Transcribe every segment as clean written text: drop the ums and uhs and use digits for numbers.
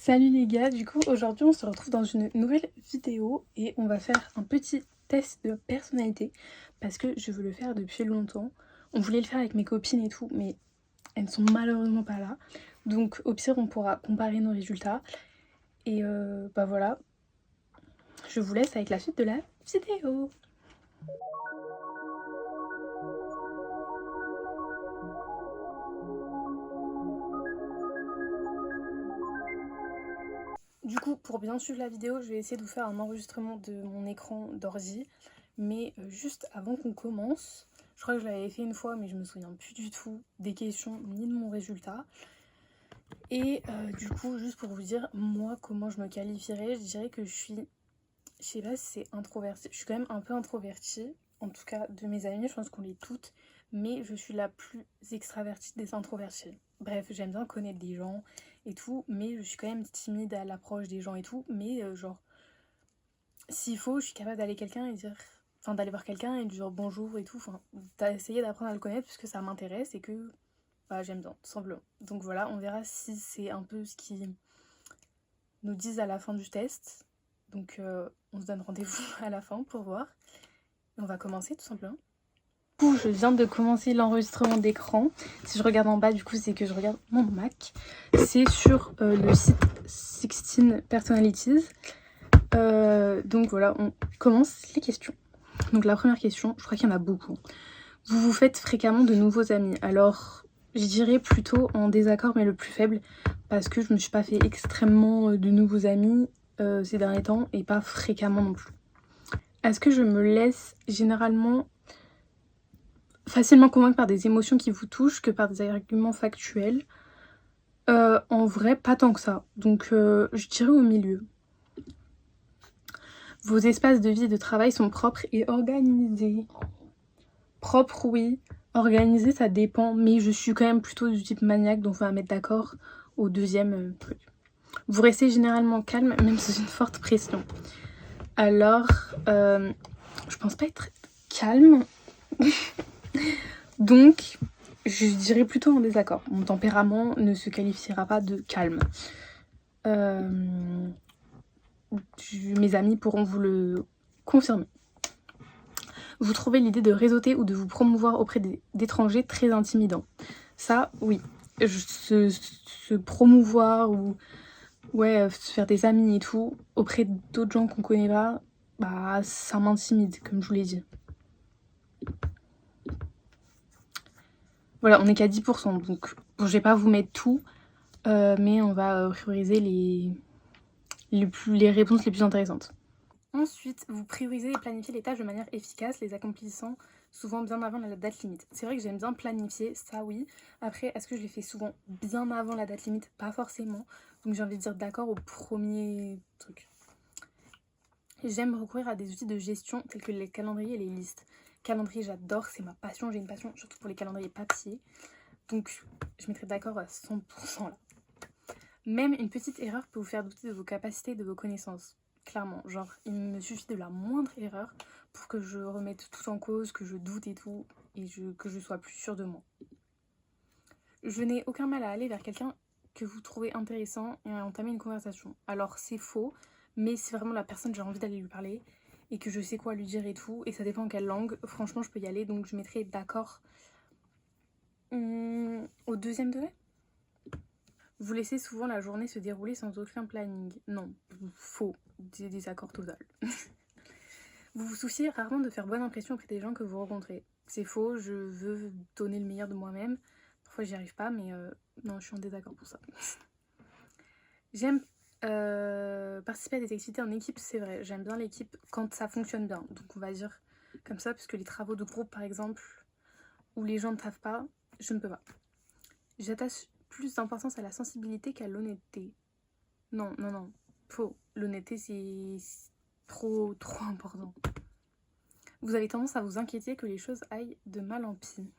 Salut les gars, du coup aujourd'hui on se retrouve dans une nouvelle vidéo et on va faire un petit test de personnalité parce que je veux le faire depuis longtemps. On voulait le faire avec mes copines et tout mais elles ne sont malheureusement pas là. Donc au pire on pourra comparer nos résultats et bah voilà, je vous laisse avec la suite de la vidéo. Du coup, pour bien suivre la vidéo, je vais essayer de vous faire un enregistrement de mon écran d'ordi. Mais juste avant qu'on commence, je crois que je l'avais fait une fois, mais je me souviens plus du tout des questions ni de mon résultat. Et du coup, juste pour vous dire, moi, comment je me qualifierais, je dirais que je sais pas si c'est introvertie, je suis quand même un peu introvertie, en tout cas de mes amies, je pense qu'on l'est toutes, mais je suis la plus extravertie des introverties. Bref, j'aime bien connaître des gens et tout, mais je suis quand même timide à l'approche des gens et tout, mais genre, s'il faut, je suis capable d'aller quelqu'un et dire... Enfin, d'aller voir quelqu'un et lui dire bonjour et tout, enfin, d'essayer d'apprendre à le connaître puisque ça m'intéresse et que bah, j'aime bien, tout simplement. Donc voilà, on verra si c'est un peu ce qu'ils nous disent à la fin du test. Donc on se donne rendez-vous à la fin pour voir. Et on va commencer tout simplement. Du coup, je viens de commencer l'enregistrement d'écran. Si je regarde en bas, du coup, c'est que je regarde mon Mac. C'est sur le site 16 Personalities. Donc voilà, on commence les questions. Donc la première question, je crois qu'il y en a beaucoup. Vous vous faites fréquemment de nouveaux amis. Alors, je dirais plutôt en désaccord, mais le plus faible, parce que je me suis pas fait extrêmement de nouveaux amis ces derniers temps, et pas fréquemment non plus. Est-ce que je me laisse généralement facilement convaincre par des émotions qui vous touchent que par des arguments factuels? En vrai, pas tant que ça. Donc, je dirais au milieu. Vos espaces de vie et de travail sont propres et organisés. Propre, oui. Organisé, ça dépend. Mais je suis quand même plutôt du type maniaque, donc on va mettre d'accord au deuxième truc. Vous restez généralement calme, même sous une forte pression. Alors, je pense pas être calme. Donc, je dirais plutôt en désaccord. Mon tempérament ne se qualifiera pas de calme. Mes amis pourront vous le confirmer. Vous trouvez l'idée de réseauter ou de vous promouvoir auprès d'étrangers très intimidant. Ça, oui. Se promouvoir ou ouais, se faire des amis et tout auprès d'autres gens qu'on connaît pas, bah ça m'intimide, comme je vous l'ai dit. Voilà, on n'est qu'à 10%, donc bon, je vais pas vous mettre tout, mais on va prioriser les réponses les plus intéressantes. Ensuite, vous priorisez et planifiez les tâches de manière efficace, les accomplissant souvent bien avant la date limite. C'est vrai que j'aime bien planifier, ça oui. Après, est-ce que je les fais souvent bien avant la date limite? Pas forcément. Donc j'ai envie de dire d'accord au premier truc. J'aime recourir à des outils de gestion tels que les calendriers et les listes. Calendrier, j'adore, c'est ma passion, j'ai une passion surtout pour les calendriers papier. Donc je mettrai d'accord à 100% là. Même une petite erreur peut vous faire douter de vos capacités et de vos connaissances. Clairement, genre il me suffit de la moindre erreur pour que je remette tout en cause, que je doute et tout, et que je sois plus sûre de moi. Je n'ai aucun mal à aller vers quelqu'un que vous trouvez intéressant et à entamer une conversation. Alors c'est faux, mais si vraiment la personne j'ai envie d'aller lui parler et que je sais quoi lui dire et tout, et ça dépend en quelle langue, franchement je peux y aller, donc je mettrai d'accord au deuxième degré. Vous laissez souvent la journée se dérouler sans aucun planning. Non, faux, désaccord total. Vous vous souciez rarement de faire bonne impression auprès des gens que vous rencontrez. C'est faux, je veux donner le meilleur de moi-même. Parfois j'y arrive pas, mais non, je suis en désaccord pour ça. J'aime participer à des activités en équipe, c'est vrai. J'aime bien l'équipe quand ça fonctionne bien. Donc on va dire comme ça, parce que les travaux de groupe par exemple, où les gens ne savent pas, je ne peux pas. J'attache plus d'importance à la sensibilité qu'à l'honnêteté. Non, non, non, faux. L'honnêteté, c'est trop important. Vous avez tendance à vous inquiéter que les choses aillent de mal en pis.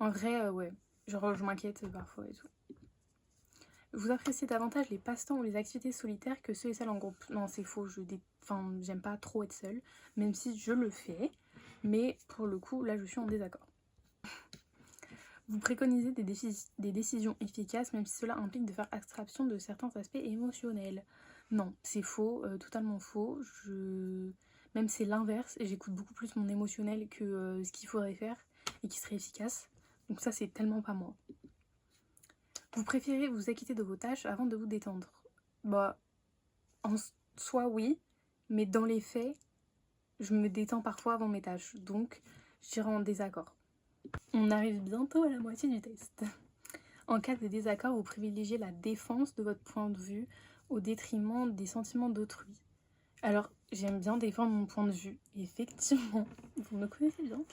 En vrai, ouais. Genre, je m'inquiète parfois et tout. Vous appréciez davantage les passe-temps ou les activités solitaires que ceux et celles en groupe. Non, c'est faux. J'aime pas trop être seule, même si je le fais. Mais pour le coup, là, je suis en désaccord. Vous préconisez des décisions efficaces, même si cela implique de faire abstraction de certains aspects émotionnels. Non, c'est faux, totalement faux. Même c'est l'inverse, et j'écoute beaucoup plus mon émotionnel que ce qu'il faudrait faire et qui serait efficace. Donc ça, c'est tellement pas moi. Vous préférez vous acquitter de vos tâches avant de vous détendre? Bah, en soi, oui, mais dans les faits, je me détends parfois avant mes tâches, donc je dirais en désaccord. On arrive bientôt à la moitié du test. En cas de désaccord, vous privilégiez la défense de votre point de vue au détriment des sentiments d'autrui. Alors, j'aime bien défendre mon point de vue, effectivement, vous me connaissez bien.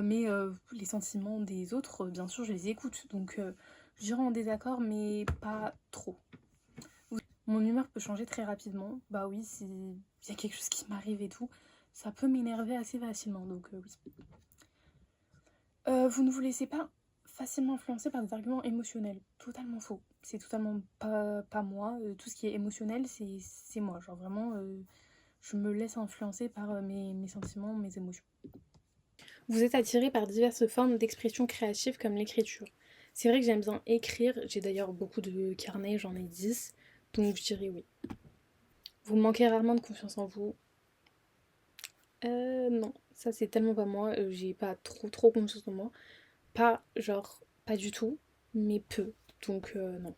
Mais les sentiments des autres, bien sûr, je les écoute. Donc, je dirais en désaccord, mais pas trop. Mon humeur peut changer très rapidement. Bah oui, s'il y a quelque chose qui m'arrive et tout, ça peut m'énerver assez facilement. Donc, oui. Vous ne vous laissez pas facilement influencer par des arguments émotionnels. Totalement faux. C'est totalement pas moi. Tout ce qui est émotionnel, c'est moi. Genre vraiment, je me laisse influencer par mes sentiments, mes émotions. Vous êtes attiré par diverses formes d'expression créative comme l'écriture. C'est vrai que j'aime bien écrire. J'ai d'ailleurs beaucoup de carnets, j'en ai 10. Donc je dirais oui. Vous manquez rarement de confiance en vous. Non. Ça c'est tellement pas moi. J'ai pas trop confiance en moi. Pas du tout, mais peu. Donc non.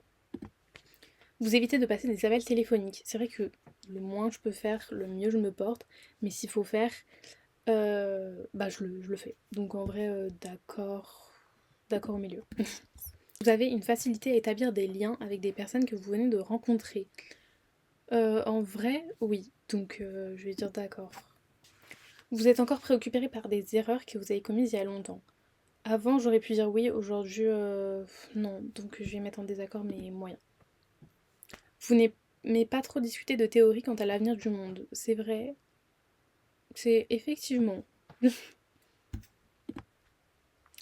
Vous évitez de passer des appels téléphoniques. C'est vrai que le moins je peux faire, le mieux je me porte. Mais s'il faut faire, je le fais. Donc en vrai, d'accord au milieu. Vous avez une facilité à établir des liens avec des personnes que vous venez de rencontrer. En vrai, oui. Donc je vais dire d'accord. Vous êtes encore préoccupé par des erreurs que vous avez commises il y a longtemps. Avant, j'aurais pu dire oui, aujourd'hui, non. Donc je vais mettre en désaccord, mais moyen. Vous n'aimez pas trop discuter de théories quant à l'avenir du monde. C'est vrai. C'est effectivement.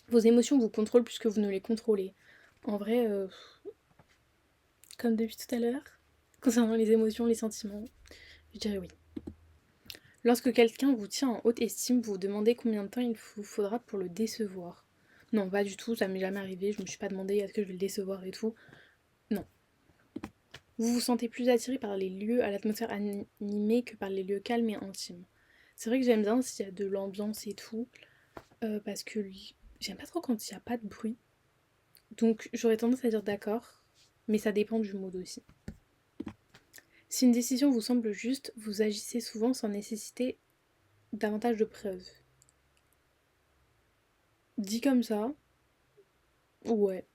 Vos émotions vous contrôlent plus que vous ne les contrôlez. En vrai, comme depuis tout à l'heure, concernant les émotions, les sentiments, je dirais oui. Lorsque quelqu'un vous tient en haute estime, vous vous demandez combien de temps il vous faudra pour le décevoir. Non, pas du tout, ça m'est jamais arrivé, je me suis pas demandé est-ce que je vais le décevoir et tout. Non. Vous vous sentez plus attiré par les lieux à l'atmosphère animée que par les lieux calmes et intimes. C'est vrai que j'aime bien s'il y a de l'ambiance et tout, parce que j'aime pas trop quand il n'y a pas de bruit. Donc j'aurais tendance à dire d'accord, mais ça dépend du mood aussi. Si une décision vous semble juste, vous agissez souvent sans nécessiter davantage de preuves. Dit comme ça, ouais.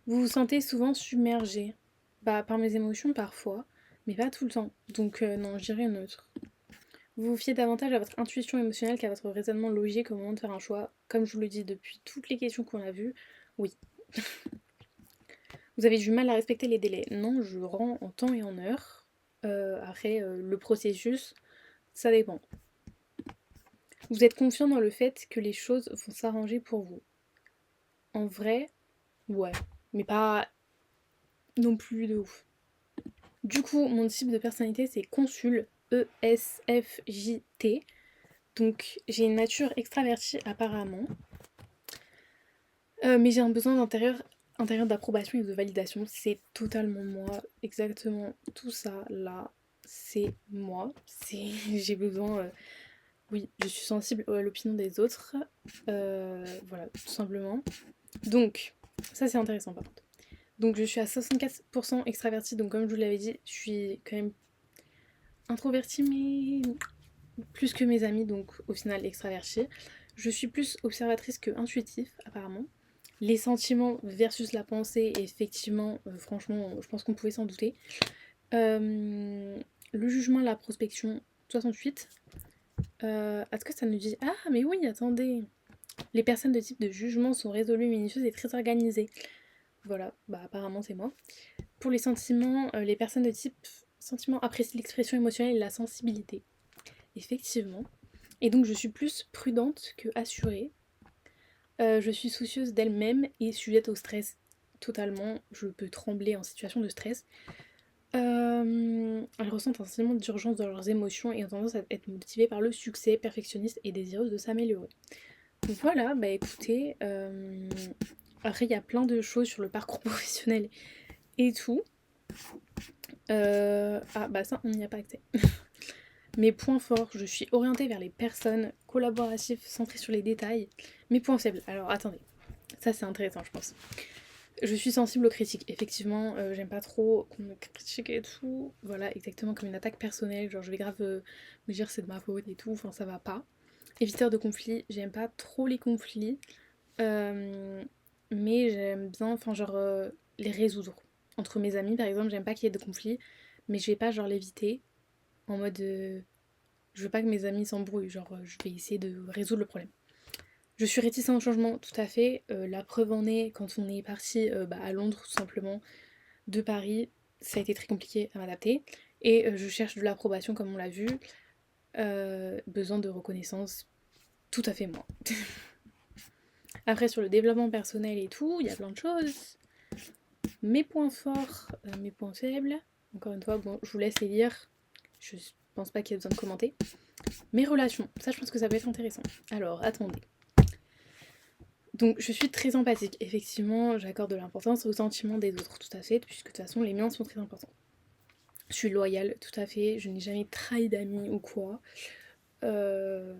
Vous vous sentez souvent submergé. Bah par mes émotions parfois, mais pas tout le temps. Donc non, je dirais neutre. Vous vous fiez davantage à votre intuition émotionnelle qu'à votre raisonnement logique au moment de faire un choix. Comme je vous le dis depuis toutes les questions qu'on a vues, oui. Vous avez du mal à respecter les délais. Non, je rends en temps et en heure. Après, le processus, ça dépend. Vous êtes confiant dans le fait que les choses vont s'arranger pour vous. En vrai, ouais. Mais pas non plus de ouf. Du coup, mon type de personnalité, c'est consul, ESFJT. Donc, j'ai une nature extravertie apparemment. Mais j'ai un besoin intérieur d'approbation et de validation. C'est totalement moi. Exactement tout ça, là, c'est moi. J'ai besoin... Oui, je suis sensible à l'opinion des autres. Voilà, tout simplement. Donc, ça c'est intéressant par contre. Donc je suis à 64% extravertie, donc comme je vous l'avais dit, je suis quand même introvertie, mais plus que mes amis, donc au final extravertie. Je suis plus observatrice que intuitif, apparemment. Les sentiments versus la pensée, effectivement, franchement, je pense qu'on pouvait s'en douter. Le jugement, la prospection, 68. Est-ce que ça nous dit... Ah, mais oui, attendez. Les personnes de type de jugement sont résolues, minutieuses et très organisées. Voilà, bah apparemment c'est moi. Pour les sentiments, les personnes de type sentiment apprécient l'expression émotionnelle et la sensibilité. Effectivement. Et donc je suis plus prudente que assurée. Je suis soucieuse d'elle-même et sujette au stress totalement. Je peux trembler en situation de stress. Elles ressentent un sentiment d'urgence dans leurs émotions et ont tendance à être motivées par le succès, perfectionniste et désireuse de s'améliorer. Voilà, bah écoutez, après il y a plein de choses sur le parcours professionnel et tout. Ah bah ça, on n'y a pas accès. Mes points forts, je suis orientée vers les personnes, collaboratif, centrée sur les détails. Mes points faibles, alors attendez, ça c'est intéressant je pense. Je suis sensible aux critiques, effectivement, j'aime pas trop qu'on me critique et tout. Voilà, exactement comme une attaque personnelle, genre je vais grave me dire c'est de ma faute et tout, enfin ça va pas. Éviteur de conflits, j'aime pas trop les conflits, euh, mais j'aime bien, enfin genre les résoudre. Entre mes amis par exemple, j'aime pas qu'il y ait de conflits, mais je vais pas genre l'éviter en mode je veux pas que mes amis s'embrouillent, genre je vais essayer de résoudre le problème. Je suis réticente au changement, tout à fait. La preuve en est quand on est parti à Londres, tout simplement, de Paris, ça a été très compliqué à m'adapter. Et je cherche de l'approbation, comme on l'a vu. Besoin de reconnaissance, tout à fait moi. Après, sur le développement personnel et tout, il y a plein de choses. Mes points forts, mes points faibles. Encore une fois, bon, je vous laisse les lire. Je pense pas qu'il y ait besoin de commenter. Mes relations, ça je pense que ça peut être intéressant. Alors, attendez. Donc je suis très empathique, effectivement, j'accorde de l'importance aux sentiments des autres, tout à fait, puisque de toute façon les miens sont très importants. Je suis loyale, tout à fait, je n'ai jamais trahi d'amis ou quoi. Euh,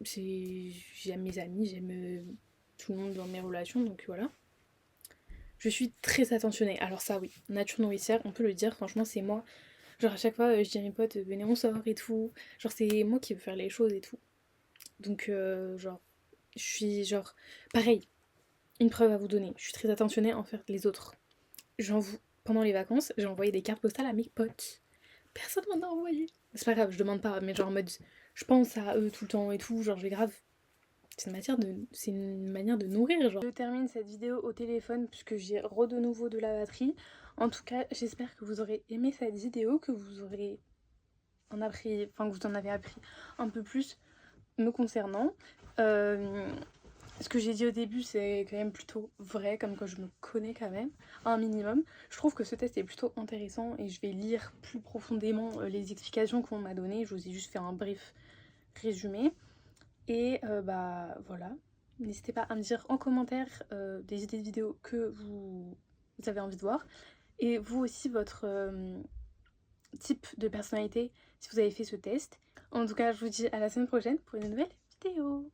j'aime mes amis, j'aime tout le monde dans mes relations, donc voilà. Je suis très attentionnée, alors ça oui, nature nourricière, on peut le dire, franchement c'est moi. Genre à chaque fois je dis à mes potes, venez on sort et tout. Genre c'est moi qui veux faire les choses et tout. Donc genre, je suis genre, pareil, une preuve à vous donner, je suis très attentionnée envers les autres. Pendant les vacances, j'ai envoyé des cartes postales à mes potes. Personne m'en a envoyé. C'est pas grave, je demande pas, mais genre en mode, je pense à eux tout le temps et tout, genre j'ai grave. C'est une manière de nourrir, genre. Je termine cette vidéo au téléphone puisque j'ai de nouveau de la batterie. En tout cas, j'espère que vous aurez aimé cette vidéo, que vous aurez que vous en avez appris un peu plus me concernant. Ce que j'ai dit au début, c'est quand même plutôt vrai, comme que je me connais quand même, un minimum. Je trouve que ce test est plutôt intéressant et je vais lire plus profondément les explications qu'on m'a données. Je vous ai juste fait un bref résumé. Et bah voilà. N'hésitez pas à me dire en commentaire des idées de vidéos que vous avez envie de voir. Et vous aussi, votre type de personnalité, si vous avez fait ce test. En tout cas, je vous dis à la semaine prochaine pour une nouvelle vidéo.